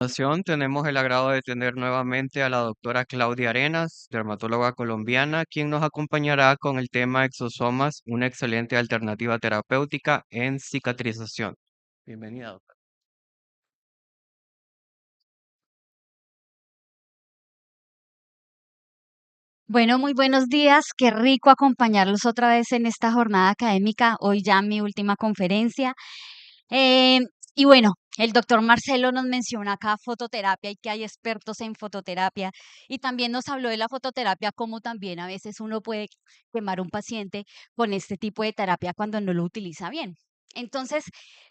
Continuación, tenemos el agrado de tener nuevamente a la doctora Claudia Arenas, dermatóloga colombiana, quien nos acompañará con el tema exosomas, una excelente alternativa terapéutica en cicatrización. Bienvenida, doctora. Bueno, muy buenos días. Qué rico acompañarlos otra vez en esta jornada académica. Hoy ya mi última conferencia. Eh, y bueno, el doctor Marcelo nos menciona acá fototerapia y que hay expertos en fototerapia. Y también nos habló de la fototerapia, como también a veces uno puede quemar un paciente con este tipo de terapia cuando no lo utiliza bien. Entonces,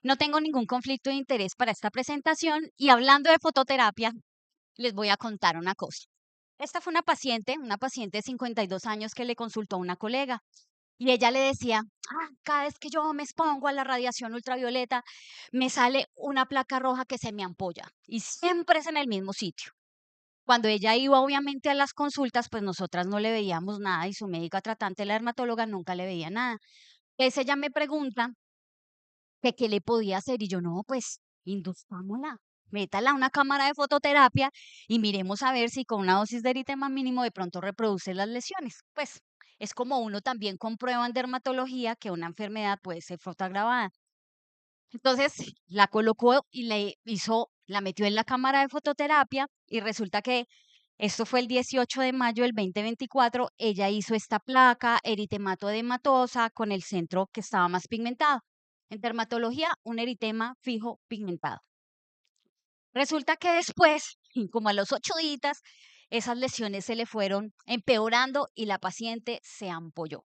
no tengo ningún conflicto de interés para esta presentación. Y hablando de fototerapia, les voy a contar una cosa. Esta fue una paciente de 52 años que le consultó a una colega y ella le decía, cada vez que yo me expongo a la radiación ultravioleta, me sale una placa roja que se me ampolla y siempre es en el mismo sitio. Cuando ella iba obviamente a las consultas, pues nosotras no le veíamos nada y su médica tratante, la dermatóloga, nunca le veía nada. Entonces ella me pregunta que qué le podía hacer y yo no, pues induzcámosla, métala a una cámara de fototerapia y miremos a ver si con una dosis de eritema mínimo de pronto reproduce las lesiones. Pues es como uno también comprueba en dermatología que una enfermedad puede ser fotoagravada. Entonces la colocó y la metió en la cámara de fototerapia y resulta que esto fue el 18 de mayo del 2024. Ella hizo esta placa eritemato-edematosa con el centro que estaba más pigmentado. En dermatología, un eritema fijo pigmentado. Resulta que después, como a los 8 días, esas lesiones se le fueron empeorando y la paciente se ampolló.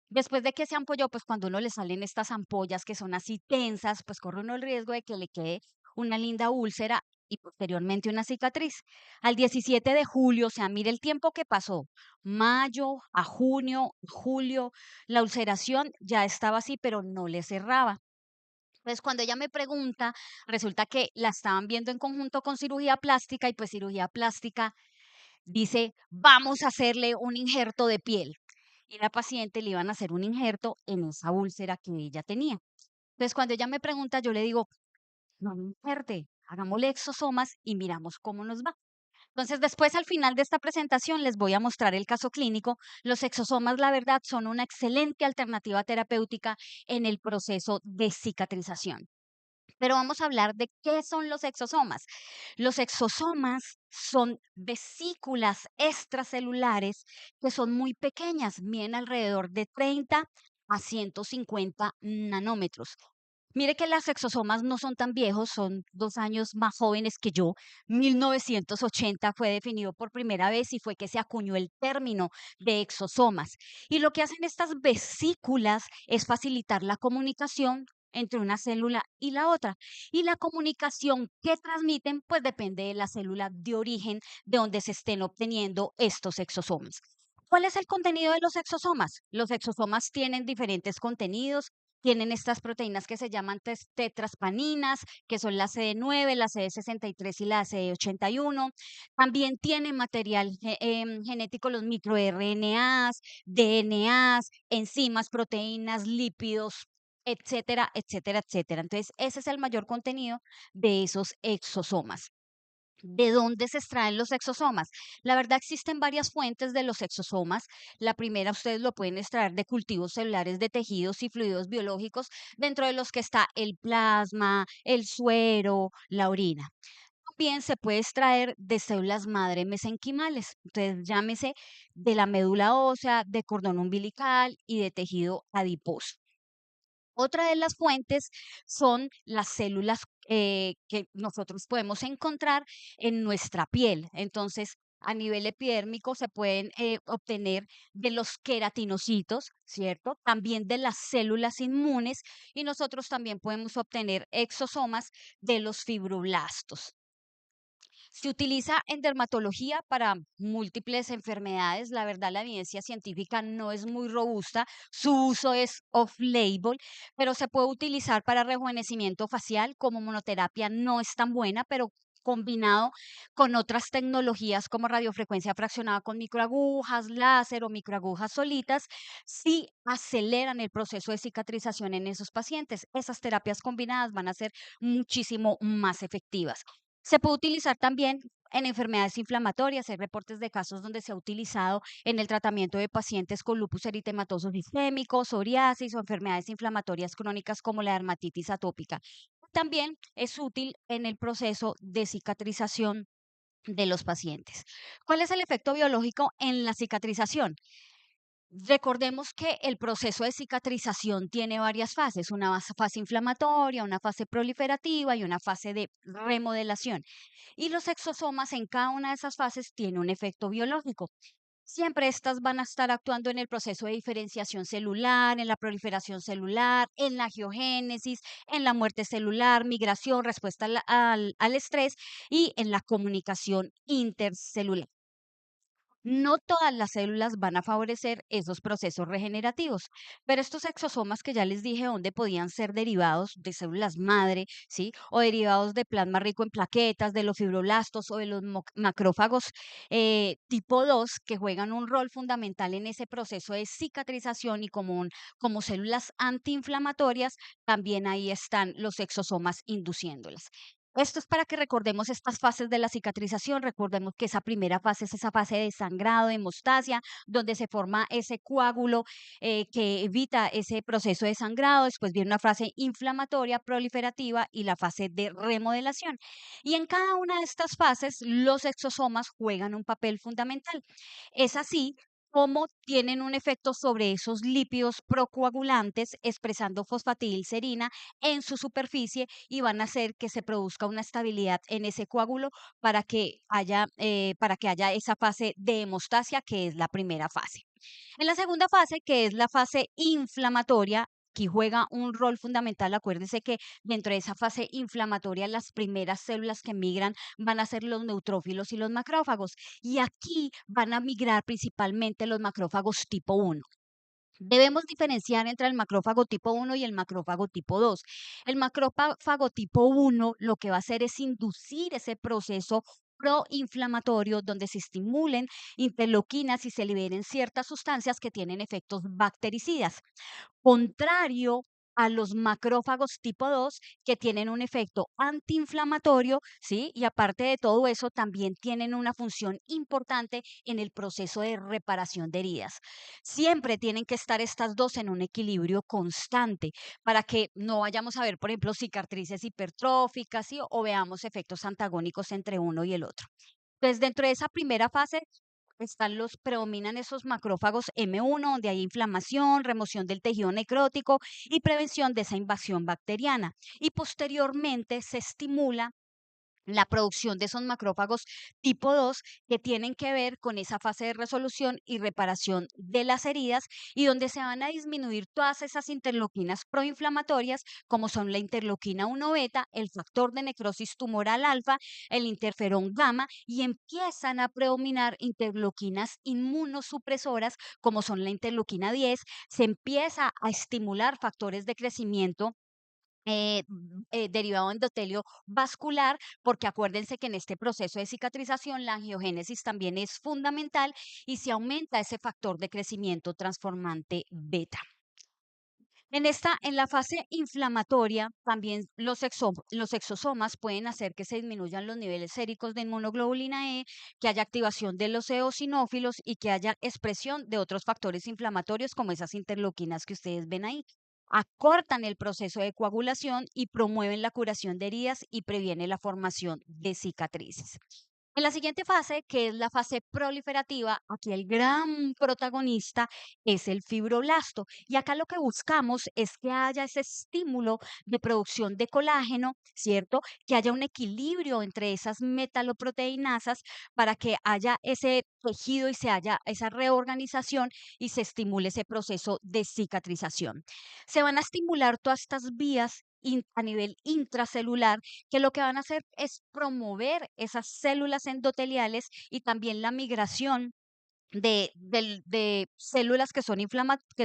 Después de que se ampolló, pues cuando uno le salen estas ampollas que son así tensas, pues corre uno el riesgo de que le quede una linda úlcera y posteriormente una cicatriz. Al 17 de julio, o sea, mire el tiempo que pasó, mayo a junio, julio, la ulceración ya estaba así, pero no le cerraba. Entonces, cuando ella me pregunta, resulta que la estaban viendo en conjunto con cirugía plástica y pues cirugía plástica dice, vamos a hacerle un injerto de piel y la paciente le iban a hacer un injerto en esa úlcera que ella tenía. Entonces, cuando ella me pregunta, yo le digo, no me inserte, hagámosle exosomas y miramos cómo nos va. Entonces, después al final de esta presentación les voy a mostrar el caso clínico. Los exosomas, la verdad, son una excelente alternativa terapéutica en el proceso de cicatrización. Pero vamos a hablar de qué son los exosomas. Los exosomas son vesículas extracelulares que son muy pequeñas, miden alrededor de 30 a 150 nanómetros. Mire que las exosomas no son tan viejos, son 2 años más jóvenes que yo. 1980 fue definido por primera vez y fue que se acuñó el término de exosomas. Y lo que hacen estas vesículas es facilitar la comunicación entre una célula y la otra. Y la comunicación que transmiten, pues depende de la célula de origen de donde se estén obteniendo estos exosomas. ¿Cuál es el contenido de los exosomas? Los exosomas tienen diferentes contenidos, tienen estas proteínas que se llaman tetraspaninas, que son la CD9, la CD63 y la CD81. También tienen material genético, los microRNAs, DNAs, enzimas, proteínas, lípidos, etcétera, etcétera, etcétera. Entonces, ese es el mayor contenido de esos exosomas. ¿De dónde se extraen los exosomas? La verdad existen varias fuentes de los exosomas. La primera, ustedes lo pueden extraer de cultivos celulares de tejidos y fluidos biológicos, dentro de los que está el plasma, el suero, la orina. También se puede extraer de células madre mesenquimales, entonces llámese de la médula ósea, de cordón umbilical y de tejido adiposo. Otra de las fuentes son las células que nosotros podemos encontrar en nuestra piel. Entonces, a nivel epidérmico se pueden obtener de los queratinocitos, ¿cierto? También de las células inmunes y nosotros también podemos obtener exosomas de los fibroblastos. Se utiliza en dermatología para múltiples enfermedades. La verdad, la evidencia científica no es muy robusta. Su uso es off-label, pero se puede utilizar para rejuvenecimiento facial. Como monoterapia no es tan buena, pero combinado con otras tecnologías como radiofrecuencia fraccionada con microagujas, láser o microagujas solitas, sí aceleran el proceso de cicatrización en esos pacientes. Esas terapias combinadas van a ser muchísimo más efectivas. Se puede utilizar también en enfermedades inflamatorias. Hay reportes de casos donde se ha utilizado en el tratamiento de pacientes con lupus eritematoso sistémico, psoriasis o enfermedades inflamatorias crónicas como la dermatitis atópica. También es útil en el proceso de cicatrización de los pacientes. ¿Cuál es el efecto biológico en la cicatrización? Recordemos que el proceso de cicatrización tiene varias fases, una fase inflamatoria, una fase proliferativa y una fase de remodelación. Y los exosomas en cada una de esas fases tienen un efecto biológico. Siempre estas van a estar actuando en el proceso de diferenciación celular, en la proliferación celular, en la angiogénesis, en la muerte celular, migración, respuesta al estrés y en la comunicación intercelular. No todas las células van a favorecer esos procesos regenerativos, pero estos exosomas que ya les dije dónde podían ser derivados de células madre, ¿sí? O derivados de plasma rico en plaquetas, de los fibroblastos o de los macrófagos tipo 2 que juegan un rol fundamental en ese proceso de cicatrización y como células antiinflamatorias, también ahí están los exosomas induciéndolas. Esto es para que recordemos estas fases de la cicatrización. Recordemos que esa primera fase es esa fase de sangrado, de hemostasia, donde se forma ese coágulo que evita ese proceso de sangrado. Después viene una fase inflamatoria, proliferativa y la fase de remodelación. Y en cada una de estas fases, los exosomas juegan un papel fundamental. Es así como tienen un efecto sobre esos lípidos procoagulantes, expresando fosfatidilcerina en su superficie y van a hacer que se produzca una estabilidad en ese coágulo para que haya esa fase de hemostasia, que es la primera fase. En la segunda fase, que es la fase inflamatoria, aquí juega un rol fundamental. Acuérdense que dentro de esa fase inflamatoria, las primeras células que migran van a ser los neutrófilos y los macrófagos. Y aquí van a migrar principalmente los macrófagos tipo 1. Debemos diferenciar entre el macrófago tipo 1 y el macrófago tipo 2. El macrófago tipo 1 lo que va a hacer es inducir ese proceso proinflamatorio donde se estimulen interleuquinas y se liberen ciertas sustancias que tienen efectos bactericidas, contrario a los macrófagos tipo 2 que tienen un efecto antiinflamatorio, ¿sí? Y aparte de todo eso, también tienen una función importante en el proceso de reparación de heridas. Siempre tienen que estar estas dos en un equilibrio constante para que no vayamos a ver, por ejemplo, cicatrices hipertróficas, ¿sí? O veamos efectos antagónicos entre uno y el otro. Entonces, dentro de esa primera fase predominan esos macrófagos M1, donde hay inflamación, remoción del tejido necrótico y prevención de esa invasión bacteriana. Y posteriormente se estimula la producción de esos macrófagos tipo 2 que tienen que ver con esa fase de resolución y reparación de las heridas y donde se van a disminuir todas esas interleuquinas proinflamatorias como son la interleuquina 1 beta, el factor de necrosis tumoral alfa, el interferón gamma y empiezan a predominar interleuquinas inmunosupresoras como son la interleuquina 10, se empieza a estimular factores de crecimiento derivado endotelio vascular, porque acuérdense que en este proceso de cicatrización la angiogénesis también es fundamental y se aumenta ese factor de crecimiento transformante beta. En la fase inflamatoria, también los exosomas pueden hacer que se disminuyan los niveles séricos de inmunoglobulina E, que haya activación de los eosinófilos y que haya expresión de otros factores inflamatorios como esas interleuquinas que ustedes ven ahí. Acortan el proceso de coagulación y promueven la curación de heridas y previene la formación de cicatrices. En la siguiente fase, que es la fase proliferativa, aquí el gran protagonista es el fibroblasto. Y acá lo que buscamos es que haya ese estímulo de producción de colágeno, ¿cierto? Que haya un equilibrio entre esas metaloproteinasas para que haya ese tejido y se haya esa reorganización y se estimule ese proceso de cicatrización. Se van a estimular todas estas vías a nivel intracelular que lo que van a hacer es promover esas células endoteliales y también la migración de células que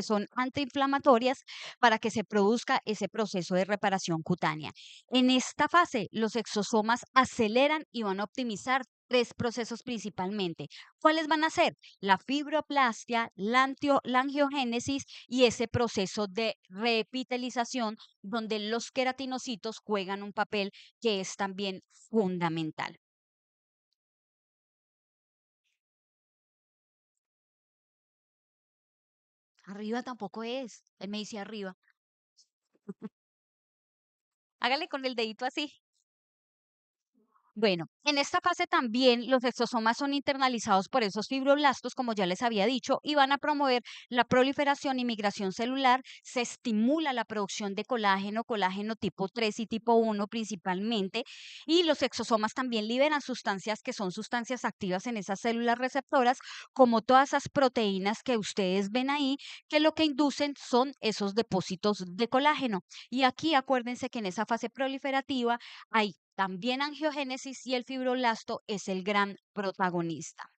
son antiinflamatorias para que se produzca ese proceso de reparación cutánea. En esta fase, los exosomas aceleran y van a optimizar tres procesos principalmente. ¿Cuáles van a ser? La fibroplastia, la angiogénesis y ese proceso de reepitelización donde los queratinocitos juegan un papel que es también fundamental. Arriba tampoco es. Él me dice arriba. Hágale con el dedito así. Bueno, en esta fase también los exosomas son internalizados por esos fibroblastos, como ya les había dicho, y van a promover la proliferación y migración celular. Se estimula la producción de colágeno, colágeno tipo 3 y tipo 1 principalmente, y los exosomas también liberan sustancias que son sustancias activas en esas células receptoras, como todas esas proteínas que ustedes ven ahí, que lo que inducen son esos depósitos de colágeno. Y aquí acuérdense que en esa fase proliferativa hay también angiogénesis y el fibroblasto es el gran protagonista.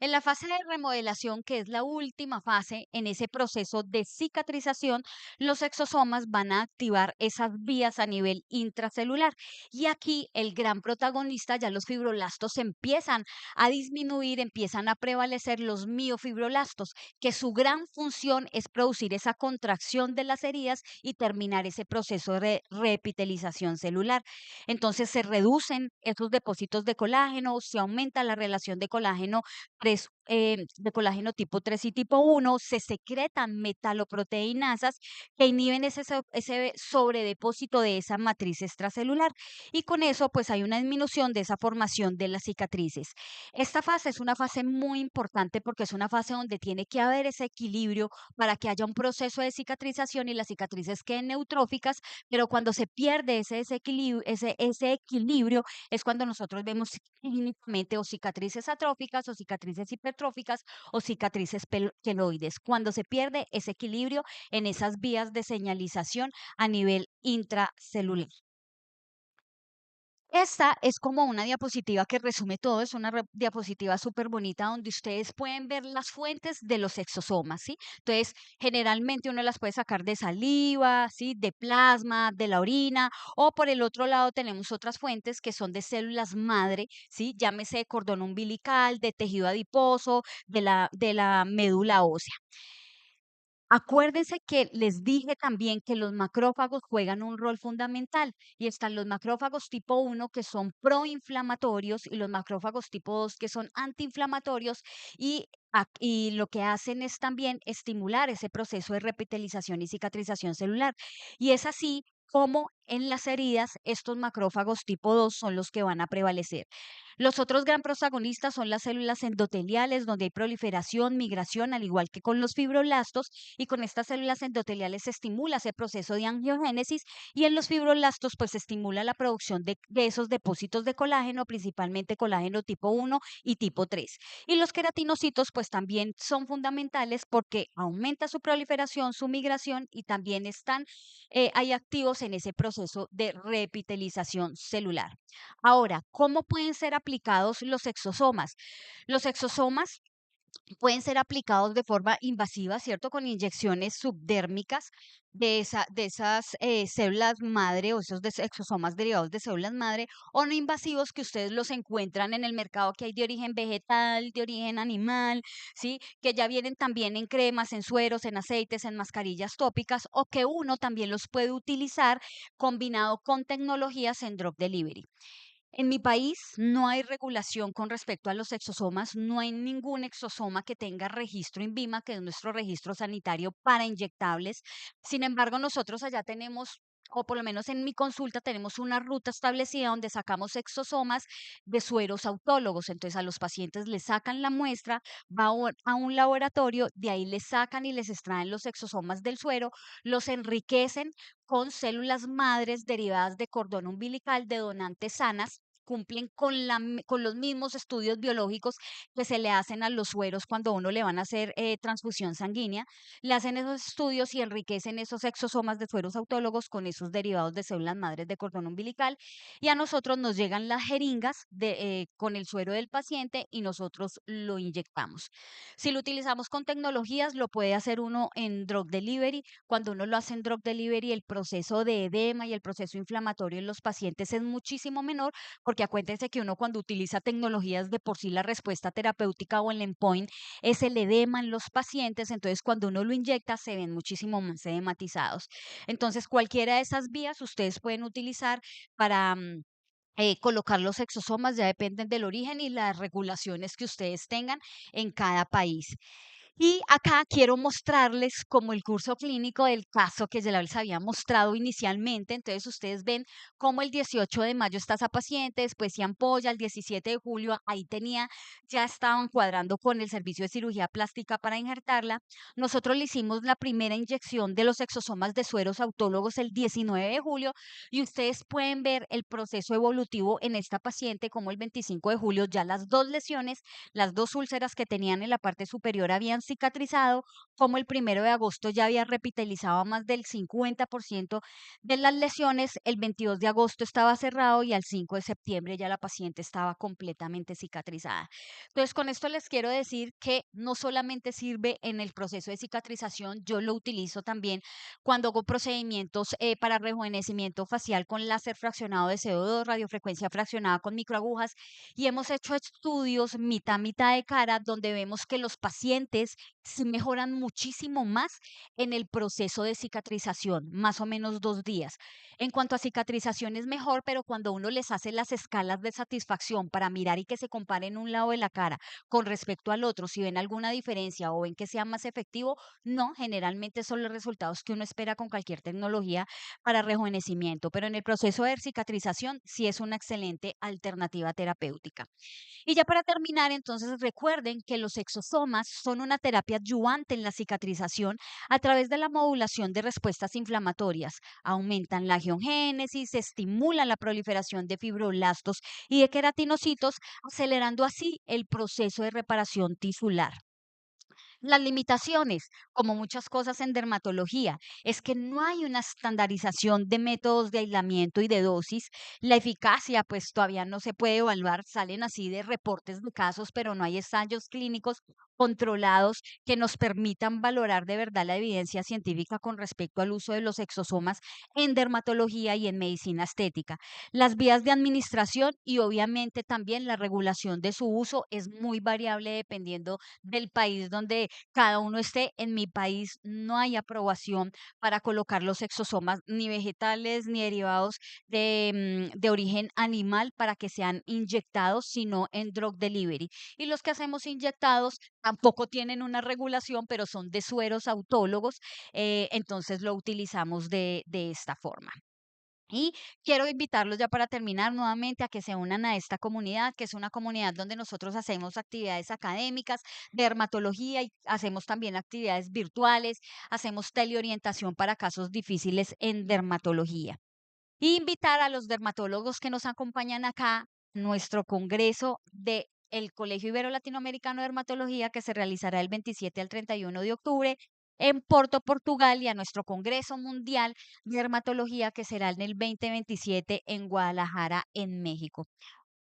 En la fase de remodelación, que es la última fase en ese proceso de cicatrización, los exosomas van a activar esas vías a nivel intracelular. Y aquí el gran protagonista, ya los fibroblastos empiezan a disminuir, empiezan a prevalecer los miofibroblastos, que su gran función es producir esa contracción de las heridas y terminar ese proceso de reepitelización celular. Entonces se reducen esos depósitos de colágeno, se aumenta la relación de colágeno 3, de colágeno tipo 3 y tipo 1, se secretan metaloproteinasas que inhiben ese sobredepósito de esa matriz extracelular y con eso pues hay una disminución de esa formación de las cicatrices. Esta fase es una fase muy importante porque es una fase donde tiene que haber ese equilibrio para que haya un proceso de cicatrización y las cicatrices queden neutróficas, pero cuando se pierde ese desequilibrio, ese equilibrio es cuando nosotros vemos clínicamente o cicatrices atróficas o cicatrices hipertróficas o cicatrices queloides, cuando se pierde ese equilibrio en esas vías de señalización a nivel intracelular. Esta es como una diapositiva que resume todo, es una diapositiva súper bonita donde ustedes pueden ver las fuentes de los exosomas, ¿sí? Entonces, generalmente uno las puede sacar de saliva, ¿sí? De plasma, de la orina, o por el otro lado tenemos otras fuentes que son de células madre, ¿sí? Llámese de cordón umbilical, de tejido adiposo, de la médula ósea. Acuérdense que les dije también que los macrófagos juegan un rol fundamental y están los macrófagos tipo 1 que son proinflamatorios y los macrófagos tipo 2 que son antiinflamatorios y lo que hacen es también estimular ese proceso de repitelización y cicatrización celular. Y es así como en las heridas estos macrófagos tipo 2 son los que van a prevalecer. Los otros gran protagonistas son las células endoteliales, donde hay proliferación, migración, al igual que con los fibroblastos, y con estas células endoteliales se estimula ese proceso de angiogénesis, y en los fibroblastos pues se estimula la producción de esos depósitos de colágeno, principalmente colágeno tipo 1 y tipo 3. Y los queratinocitos pues también son fundamentales porque aumenta su proliferación, su migración y también están hay activos en ese proceso de reepitelización celular. Ahora, ¿cómo pueden ser aplicados los exosomas? Los exosomas pueden ser aplicados de forma invasiva, ¿cierto? Con inyecciones subdérmicas de esas células madre o esos exosomas derivados de células madre, o no invasivos que ustedes los encuentran en el mercado que hay de origen vegetal, de origen animal, ¿sí? Que ya vienen también en cremas, en sueros, en aceites, en mascarillas tópicas, o que uno también los puede utilizar combinado con tecnologías en drug delivery. En mi país no hay regulación con respecto a los exosomas, no hay ningún exosoma que tenga registro INVIMA, que es nuestro registro sanitario para inyectables. Sin embargo, nosotros allá tenemos, o por lo menos en mi consulta, tenemos una ruta establecida donde sacamos exosomas de sueros autólogos. Entonces, a los pacientes les sacan la muestra, va a un laboratorio, de ahí les sacan y les extraen los exosomas del suero, los enriquecen con células madres derivadas de cordón umbilical de donantes sanas cumplen con los mismos estudios biológicos que se le hacen a los sueros cuando a uno le van a hacer transfusión sanguínea. Le hacen esos estudios y enriquecen esos exosomas de sueros autólogos con esos derivados de células madres de cordón umbilical y a nosotros nos llegan las jeringas con el suero del paciente y nosotros lo inyectamos. Si lo utilizamos con tecnologías, lo puede hacer uno en drug delivery. Cuando uno lo hace en drug delivery, el proceso de edema y el proceso inflamatorio en los pacientes es muchísimo menor, porque acuérdense que uno cuando utiliza tecnologías de por sí la respuesta terapéutica o el endpoint es el edema en los pacientes, entonces cuando uno lo inyecta se ven muchísimo más edematizados. Entonces cualquiera de esas vías ustedes pueden utilizar para colocar los exosomas, ya dependen del origen y las regulaciones que ustedes tengan en cada país. Y acá quiero mostrarles como el curso clínico del caso que ya les había mostrado inicialmente. Entonces ustedes ven cómo el 18 de mayo está esa paciente, después se ampolla, el 17 de julio ahí tenía, ya estaban cuadrando con el servicio de cirugía plástica para injertarla. Nosotros le hicimos la primera inyección de los exosomas de sueros autólogos el 19 de julio y ustedes pueden ver el proceso evolutivo en esta paciente, como el 25 de julio ya las dos lesiones, las dos úlceras que tenían en la parte superior habían cicatrizado, como el 1 de agosto ya había repitelizado más del 50% de las lesiones, el 22 de agosto estaba cerrado y al 5 de septiembre ya la paciente estaba completamente cicatrizada. Entonces, con esto les quiero decir que no solamente sirve en el proceso de cicatrización, yo lo utilizo también cuando hago procedimientos para rejuvenecimiento facial con láser fraccionado de CO2, radiofrecuencia fraccionada con microagujas y hemos hecho estudios mitad mitad de cara donde vemos que los pacientes sí mejoran muchísimo más en el proceso de cicatrización, más o menos 2 días. En cuanto a cicatrización es mejor, pero cuando uno les hace las escalas de satisfacción para mirar y que se comparen un lado de la cara con respecto al otro, si ven alguna diferencia o ven que sea más efectivo, no, generalmente son los resultados que uno espera con cualquier tecnología para rejuvenecimiento, pero en el proceso de cicatrización sí es una excelente alternativa terapéutica. Y ya para terminar, entonces recuerden que los exosomas son una terapia adyuvante en la cicatrización a través de la modulación de respuestas inflamatorias. Aumentan la angiogénesis, estimulan la proliferación de fibroblastos y de queratinocitos, acelerando así el proceso de reparación tisular. Las limitaciones, como muchas cosas en dermatología, es que no hay una estandarización de métodos de aislamiento y de dosis. La eficacia, pues todavía no se puede evaluar, salen así de reportes de casos, pero no hay ensayos clínicos controlados que nos permitan valorar de verdad la evidencia científica con respecto al uso de los exosomas en dermatología y en medicina estética. Las vías de administración y obviamente también la regulación de su uso es muy variable dependiendo del país donde cada uno esté. En mi país no hay aprobación para colocar los exosomas ni vegetales ni derivados de origen animal para que sean inyectados, sino en drug delivery. Y los que hacemos inyectados tampoco tienen una regulación, pero son de sueros autólogos, entonces lo utilizamos de esta forma. Y quiero invitarlos ya para terminar nuevamente a que se unan a esta comunidad, que es una comunidad donde nosotros hacemos actividades académicas, dermatología y hacemos también actividades virtuales, hacemos teleorientación para casos difíciles en dermatología. Y invitar a los dermatólogos que nos acompañan acá, a nuestro congreso de el Colegio Ibero Latinoamericano de Dermatología que se realizará el 27 al 31 de octubre en Porto, Portugal, y a nuestro Congreso Mundial de Dermatología que será en el 2027 en Guadalajara, en México.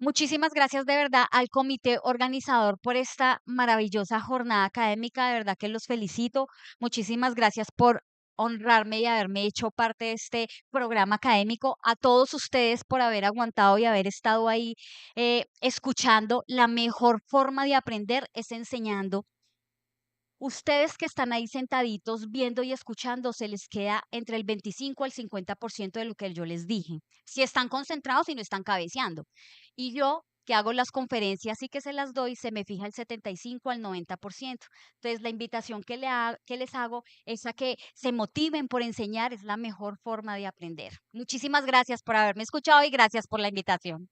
Muchísimas gracias de verdad al comité organizador por esta maravillosa jornada académica. De verdad que los felicito. Muchísimas gracias por honrarme y haberme hecho parte de este programa académico. A todos ustedes por haber aguantado y haber estado ahí escuchando. La mejor forma de aprender es enseñando. Ustedes que están ahí sentaditos viendo y escuchando, se les queda entre el 25 al 50% de lo que yo les dije. Si están concentrados y no están cabeceando. Y yo que hago las conferencias y que se las doy, se me fija el 75 al 90%. Entonces, la invitación que les hago es a que se motiven por enseñar, es la mejor forma de aprender. Muchísimas gracias por haberme escuchado y gracias por la invitación.